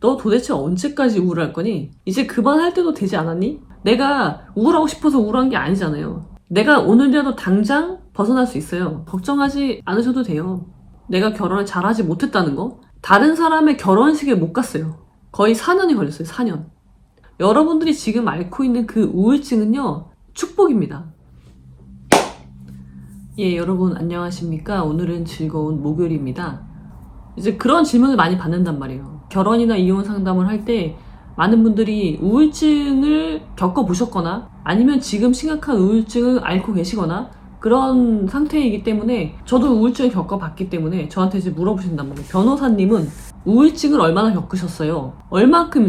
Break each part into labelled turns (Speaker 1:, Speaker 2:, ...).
Speaker 1: 너 도대체 언제까지 우울할 거니? 이제 그만할 때도 되지 않았니? 내가 우울하고 싶어서 우울한 게 아니잖아요. 내가 오늘이라도 당장 벗어날 수 있어요. 걱정하지 않으셔도 돼요. 내가 결혼을 잘하지 못했다는 거? 다른 사람의 결혼식에 못 갔어요. 거의 4년이 걸렸어요. 4년. 여러분들이 지금 앓고 있는 그 우울증은요, 축복입니다. 예, 여러분 안녕하십니까? 오늘은 즐거운 목요일입니다. 이제 그런 질문을 많이 받는단 말이에요. 결혼이나 이혼 상담을 할 때 많은 분들이 우울증을 겪어보셨거나 아니면 지금 심각한 우울증을 앓고 계시거나 그런 상태이기 때문에, 저도 우울증을 겪어봤기 때문에 저한테 이제 물어보신단 말이에요. 변호사님은 우울증을 얼마나 겪으셨어요?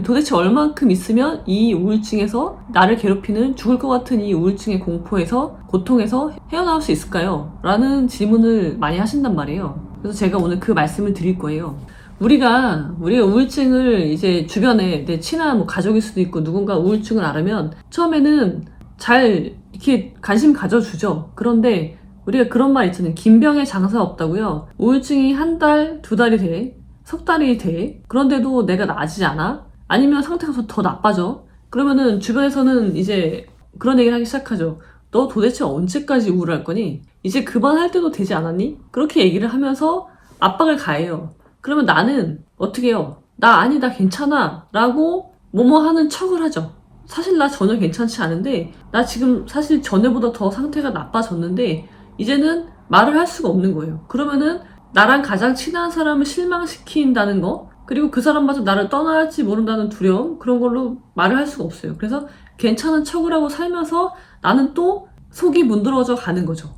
Speaker 1: 도대체 얼만큼 있으면 이 우울증에서, 나를 괴롭히는 죽을 것 같은 이 우울증의 공포에서, 고통에서 헤어나올 수 있을까요? 라는 질문을 많이 하신단 말이에요. 그래서 제가 오늘 그 말씀을 드릴 거예요. 우리가 우울증을 이제 주변에 내 친한 가족일 수도 있고 누군가 우울증을 앓으면 처음에는 잘 이렇게 관심 가져주죠. 그런데 우리가 그런 말 있잖아요. 긴병에 장사 없다고요. 우울증이 한 달, 두 달이 돼. 석 달이 돼. 그런데도 내가 나아지지 않아? 아니면 상태가 더 나빠져? 그러면은 주변에서는 이제 그런 얘기를 하기 시작하죠. 너 도대체 언제까지 우울할 거니? 이제 그만할 때도 되지 않았니? 그렇게 얘기를 하면서 압박을 가해요. 그러면 나는 어떻게 해요? 나 괜찮아 라고 뭐뭐 하는 척을 하죠. 사실 나 전혀 괜찮지 않은데, 나 지금 사실 전에보다 더 상태가 나빠졌는데 이제는 말을 할 수가 없는 거예요. 그러면은 나랑 가장 친한 사람을 실망시킨다는 거, 그리고 그 사람마저 나를 떠날지 모른다는 두려움, 그런 걸로 말을 할 수가 없어요. 그래서 괜찮은 척을 하고 살면서 나는 또 속이 문드러져 가는 거죠.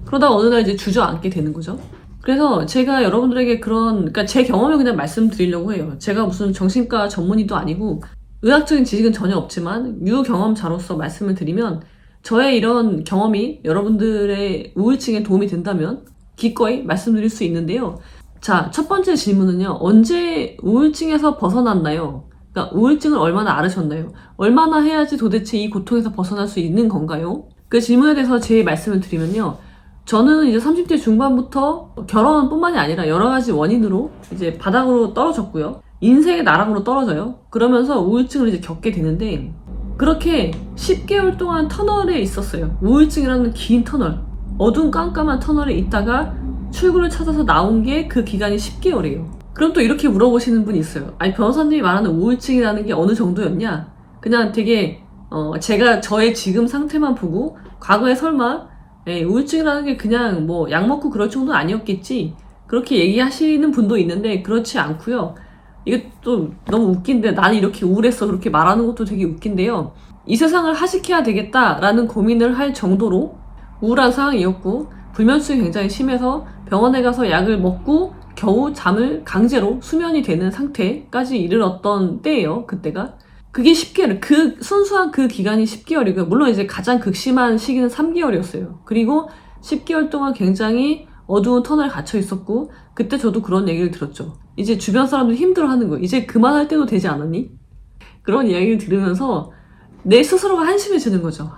Speaker 1: 그러다가 어느 날 이제 주저앉게 되는 거죠. 그래서 제가 여러분들에게 그러니까 제 경험을 그냥 말씀드리려고 해요. 제가 무슨 정신과 전문의도 아니고 의학적인 지식은 전혀 없지만 유경험자로서 말씀을 드리면, 저의 이런 경험이 여러분들의 우울증에 도움이 된다면 기꺼이 말씀드릴 수 있는데요. 자, 첫 번째 질문은요. 언제 우울증에서 벗어났나요? 그러니까 우울증을 얼마나 앓으셨나요? 얼마나 해야지 도대체 이 고통에서 벗어날 수 있는 건가요? 그 질문에 대해서 제 말씀을 드리면요. 저는 이제 30대 중반부터 결혼뿐만이 아니라 여러 가지 원인으로 이제 바닥으로 떨어졌고요. 인생의 나락으로 떨어져요. 그러면서 우울증을 이제 겪게 되는데, 그렇게 10개월 동안 터널에 있었어요. 우울증이라는 긴 터널, 어두운 깜깜한 터널에 있다가 출구를 찾아서 나온 게 그 기간이 10개월이에요. 그럼 또 이렇게 물어보시는 분이 있어요. 아니, 변호사님이 말하는 우울증이라는 게 어느 정도였냐? 그냥 되게 제가 저의 지금 상태만 보고 과거에 설마 우울증이라는 게 그냥 뭐 약 먹고 그럴 정도는 아니었겠지, 그렇게 얘기하시는 분도 있는데 그렇지 않고요. 이게 또 너무 웃긴데, 나는 이렇게 우울했어 그렇게 말하는 것도 되게 웃긴데요. 이 세상을 하식해야 되겠다라는 고민을 할 정도로 우울한 상황이었고, 불면증이 굉장히 심해서 병원에 가서 약을 먹고 겨우 잠을 강제로 수면이 되는 상태까지 이르렀던 때예요. 그때가. 그게 10개월, 순수한 그 기간이 10개월이고요. 물론 이제 가장 극심한 시기는 3개월이었어요. 그리고 10개월 동안 굉장히 어두운 터널에 갇혀 있었고, 그때 저도 그런 얘기를 들었죠. 이제 주변 사람들이 힘들어하는 거예요. 이제 그만할 때도 되지 않았니? 그런 이야기를 들으면서 내 스스로가 한심해지는 거죠.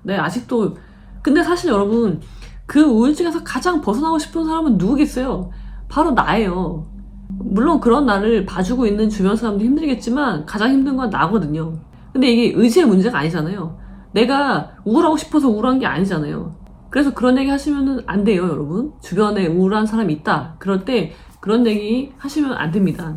Speaker 1: 네, 아직도. 근데 사실 여러분, 그 우울증에서 가장 벗어나고 싶은 사람은 누구겠어요? 바로 나예요. 물론 그런 나를 봐주고 있는 주변 사람도 힘들겠지만 가장 힘든 건 나거든요. 근데 이게 의지의 문제가 아니잖아요. 내가 우울하고 싶어서 우울한 게 아니잖아요. 그래서 그런 얘기 하시면 안 돼요, 여러분. 주변에 우울한 사람이 있다, 그럴 때 그런 얘기 하시면 안 됩니다.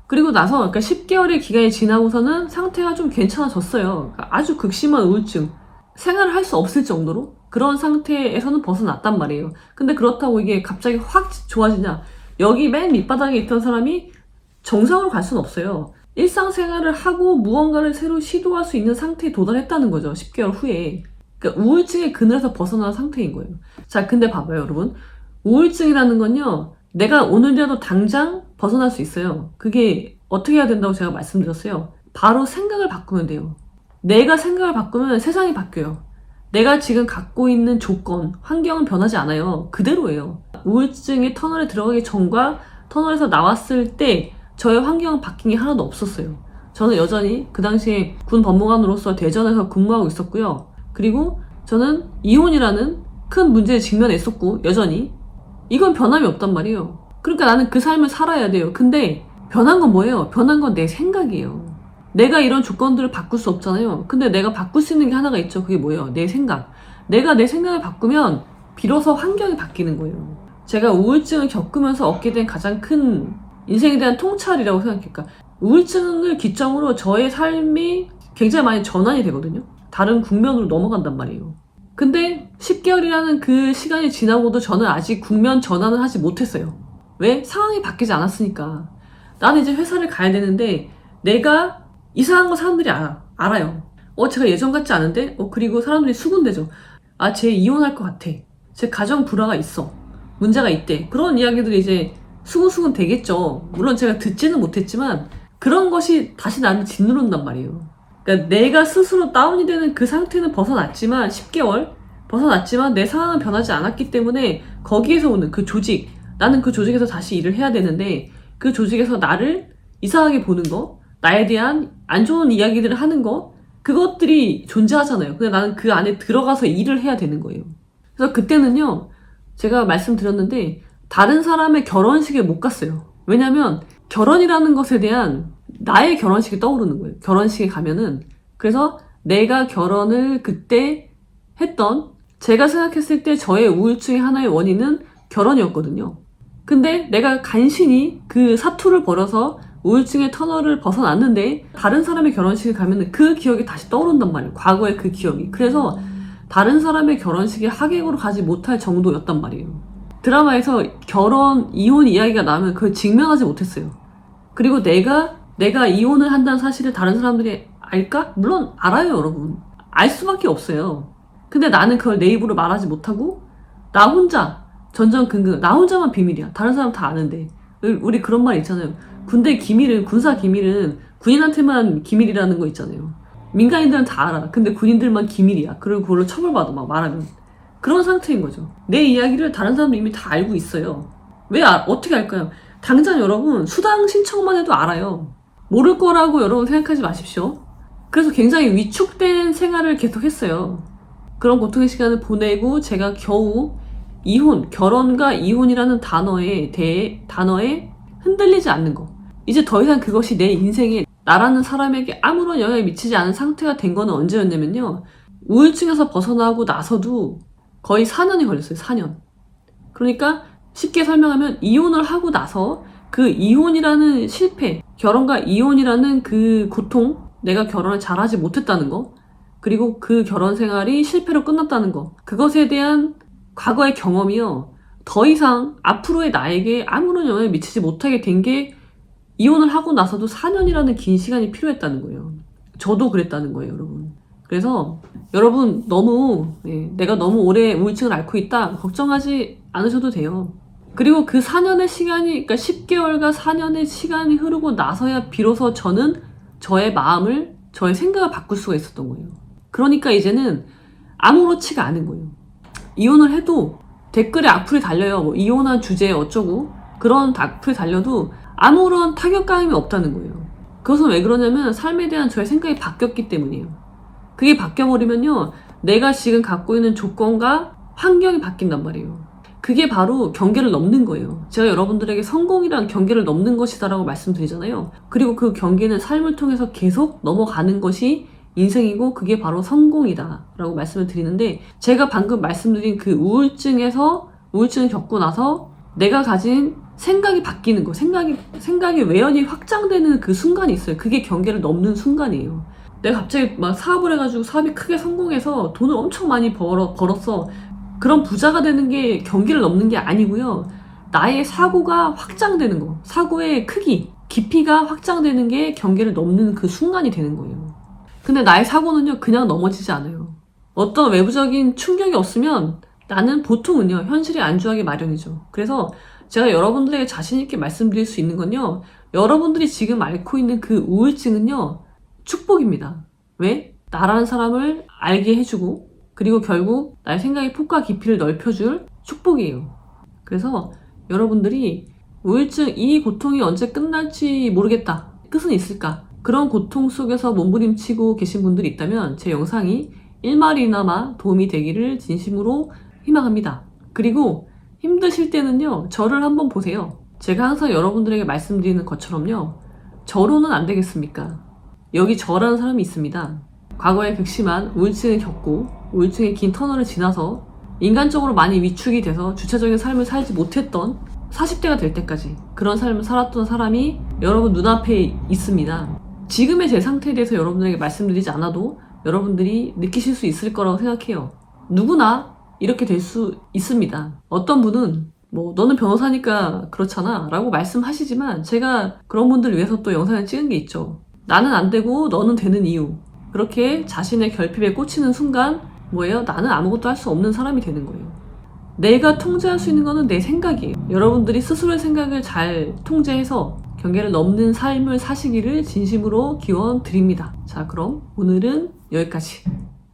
Speaker 1: 그리고 나서, 그러니까 10개월의 기간이 지나고서는 상태가 좀 괜찮아졌어요. 그러니까 아주 극심한 우울증, 생활을 할 수 없을 정도로 그런 상태에서는 벗어났단 말이에요. 근데 그렇다고 이게 갑자기 확 좋아지냐? 여기 맨 밑바닥에 있던 사람이 정상으로 갈 수는 없어요. 일상생활을 하고 무언가를 새로 시도할 수 있는 상태에 도달했다는 거죠. 10개월 후에. 그러니까 우울증의 그늘에서 벗어난 상태인 거예요. 자, 근데 봐봐요, 여러분. 우울증이라는 건요, 내가 오늘이라도 당장 벗어날 수 있어요. 그게 어떻게 해야 된다고 제가 말씀드렸어요. 바로 생각을 바꾸면 돼요. 내가 생각을 바꾸면 세상이 바뀌어요. 내가 지금 갖고 있는 조건, 환경은 변하지 않아요. 그대로예요. 우울증의 터널에 들어가기 전과 터널에서 나왔을 때 저의 환경은 바뀐 게 하나도 없었어요. 저는 여전히 그 당시에 군 법무관으로서 대전에서 근무하고 있었고요. 그리고 저는 이혼이라는 큰 문제에 직면했었고, 여전히 이건 변함이 없단 말이에요. 그러니까 나는 그 삶을 살아야 돼요. 근데 변한 건 뭐예요? 변한 건 내 생각이에요. 내가 이런 조건들을 바꿀 수 없잖아요. 근데 내가 바꿀 수 있는 게 하나가 있죠. 그게 뭐예요? 내 생각. 내가 내 생각을 바꾸면 비로소 환경이 바뀌는 거예요. 제가 우울증을 겪으면서 얻게 된 가장 큰 인생에 대한 통찰이라고 생각할까. 우울증을 기점으로 저의 삶이 굉장히 많이 전환이 되거든요. 다른 국면으로 넘어간단 말이에요. 근데 10개월이라는 그 시간이 지나고도 저는 아직 국면 전환을 하지 못했어요. 왜? 상황이 바뀌지 않았으니까. 나는 이제 회사를 가야 되는데 내가 이상한 거 사람들이 알아요. 제가 예전 같지 않은데? 그리고 사람들이 수군대죠. 쟤 이혼할 것 같아. 쟤 가정 불화가 있어. 문제가 있대. 그런 이야기들이 이제 수근수근 되겠죠. 물론 제가 듣지는 못했지만 그런 것이 다시 나를 짓누른단 말이에요. 그러니까 내가 스스로 다운이 되는 그 상태는 벗어났지만 10개월 벗어났지만 내 상황은 변하지 않았기 때문에 거기에서 오는 그 조직, 나는 그 조직에서 다시 일을 해야 되는데 그 조직에서 나를 이상하게 보는 거, 나에 대한 안 좋은 이야기들을 하는 거, 그것들이 존재하잖아요. 근데 나는 그 안에 들어가서 일을 해야 되는 거예요. 그래서 그때는요, 제가 말씀드렸는데 다른 사람의 결혼식에 못 갔어요. 왜냐면 결혼이라는 것에 대한 나의 결혼식이 떠오르는 거예요. 결혼식에 가면은. 그래서 내가 결혼을 그때 했던, 제가 생각했을 때 저의 우울증의 하나의 원인은 결혼이었거든요. 근데 내가 간신히 그 사투를 벌여서 우울증의 터널을 벗어났는데 다른 사람의 결혼식에 가면은 그 기억이 다시 떠오른단 말이에요. 과거의 그 기억이. 그래서 다른 사람의 결혼식에 하객으로 가지 못할 정도였단 말이에요. 드라마에서 결혼, 이혼 이야기가 나오면 그걸 직면하지 못했어요. 그리고 내가 이혼을 한다는 사실을 다른 사람들이 알까? 물론 알아요, 여러분. 알 수밖에 없어요. 근데 나는 그걸 내 입으로 말하지 못하고 나 혼자 전전긍긍, 나 혼자만 비밀이야. 다른 사람 다 아는데. 우리 그런 말 있잖아요. 군대 기밀은, 군사 기밀은 군인한테만 기밀이라는 거 있잖아요. 민간인들은 다 알아. 근데 군인들만 기밀이야. 그리고 그걸로 처벌받아, 막 말하면. 그런 상태인 거죠. 내 이야기를 다른 사람들이 이미 다 알고 있어요. 어떻게 알까요? 당장 여러분 수당 신청만 해도 알아요. 모를 거라고 여러분 생각하지 마십시오. 그래서 굉장히 위축된 생활을 계속 했어요. 그런 고통의 시간을 보내고 제가 겨우 결혼과 이혼이라는 단어에 흔들리지 않는 거. 이제 더 이상 그것이 내 인생에 나라는 사람에게 아무런 영향을 미치지 않은 상태가 된 거는 언제였냐면요. 우울증에서 벗어나고 나서도 거의 4년이 걸렸어요. 4년. 그러니까 쉽게 설명하면 이혼을 하고 나서 그 이혼이라는 실패, 결혼과 이혼이라는 그 고통, 내가 결혼을 잘하지 못했다는 거, 그리고 그 결혼 생활이 실패로 끝났다는 거, 그것에 대한 과거의 경험이요. 더 이상 앞으로의 나에게 아무런 영향을 미치지 못하게 된 게 이혼을 하고 나서도 4년이라는 긴 시간이 필요했다는 거예요. 저도 그랬다는 거예요, 여러분. 그래서 여러분 내가 너무 오래 우울증을 앓고 있다 걱정하지 않으셔도 돼요. 그리고 그 4년의 시간이, 그러니까 10개월과 4년의 시간이 흐르고 나서야 비로소 저는 저의 마음을, 저의 생각을 바꿀 수가 있었던 거예요. 그러니까 이제는 아무렇지가 않은 거예요. 이혼을 해도 댓글에 악플이 달려요. 뭐 이혼한 주제에 어쩌고 그런 악플이 달려도 아무런 타격감이 없다는 거예요. 그것은 왜 그러냐면 삶에 대한 저의 생각이 바뀌었기 때문이에요. 그게 바뀌어버리면요, 내가 지금 갖고 있는 조건과 환경이 바뀐단 말이에요. 그게 바로 경계를 넘는 거예요. 제가 여러분들에게 성공이란 경계를 넘는 것이다라고 말씀드리잖아요. 그리고 그 경계는 삶을 통해서 계속 넘어가는 것이 인생이고 그게 바로 성공이다 라고 말씀을 드리는데, 제가 방금 말씀드린 그 우울증을 겪고 나서 내가 가진 생각이 바뀌는 거, 생각이 외연이 확장되는 그 순간이 있어요. 그게 경계를 넘는 순간이에요. 내가 갑자기 막 사업을 해가지고 사업이 크게 성공해서 돈을 엄청 많이 벌었어. 그런 부자가 되는 게 경계를 넘는 게 아니고요. 나의 사고가 확장되는 거, 사고의 크기, 깊이가 확장되는 게 경계를 넘는 그 순간이 되는 거예요. 근데 나의 사고는요, 그냥 넘어지지 않아요. 어떤 외부적인 충격이 없으면 나는 보통은요, 현실에 안주하기 마련이죠. 그래서 제가 여러분들에게 자신있게 말씀드릴 수 있는 건요, 여러분들이 지금 앓고 있는 그 우울증은요, 축복입니다. 왜? 나라는 사람을 알게 해주고, 그리고 결국 나의 생각의 폭과 깊이를 넓혀줄 축복이에요. 그래서 여러분들이 우울증, 이 고통이 언제 끝날지 모르겠다, 끝은 있을까, 그런 고통 속에서 몸부림치고 계신 분들이 있다면 제 영상이 1마리나마 도움이 되기를 진심으로 희망합니다. 그리고 힘드실 때는요, 저를 한번 보세요. 제가 항상 여러분들에게 말씀드리는 것처럼요. 저로는 안 되겠습니까? 여기 저라는 사람이 있습니다. 과거에 극심한 우울증을 겪고 우울증의 긴 터널을 지나서 인간적으로 많이 위축이 돼서 주체적인 삶을 살지 못했던 40대가 될 때까지 그런 삶을 살았던 사람이 여러분 눈앞에 있습니다. 지금의 제 상태에 대해서 여러분들에게 말씀드리지 않아도 여러분들이 느끼실 수 있을 거라고 생각해요. 누구나 이렇게 될 수 있습니다. 어떤 분은 너는 변호사니까 그렇잖아 라고 말씀하시지만 제가 그런 분들을 위해서 또 영상을 찍은 게 있죠. 나는 안 되고 너는 되는 이유. 그렇게 자신의 결핍에 꽂히는 순간 나는 아무것도 할 수 없는 사람이 되는 거예요. 내가 통제할 수 있는 거는 내 생각이에요. 여러분들이 스스로의 생각을 잘 통제해서 경계를 넘는 삶을 사시기를 진심으로 기원 드립니다. 자, 그럼 오늘은 여기까지.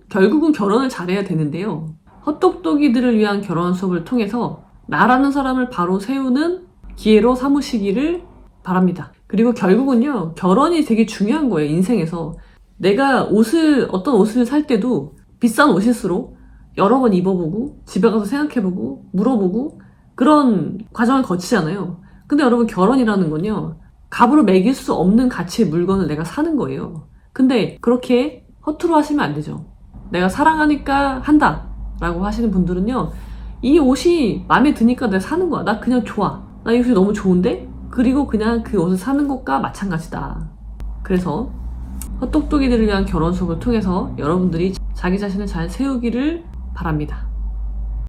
Speaker 1: 결국은 결혼을 잘해야 되는데요. 헛똑똑이들을 위한 결혼 수업을 통해서 나라는 사람을 바로 세우는 기회로 삼으시기를 바랍니다. 그리고 결국은요, 결혼이 되게 중요한 거예요, 인생에서. 내가 어떤 옷을 살 때도 비싼 옷일수록 여러 번 입어보고, 집에 가서 생각해보고, 물어보고, 그런 과정을 거치잖아요. 근데 여러분, 결혼이라는 건요, 값으로 매길 수 없는 가치의 물건을 내가 사는 거예요. 근데 그렇게 허투루 하시면 안 되죠. 내가 사랑하니까 한다 라고 하시는 분들은요, 이 옷이 마음에 드니까 내가 사는 거야. 나 그냥 좋아. 나 이 옷이 너무 좋은데? 그리고 그냥 그 옷을 사는 것과 마찬가지다. 그래서 헛똑똑이들을 위한 결혼 수업을 통해서 여러분들이 자기 자신을 잘 세우기를 바랍니다.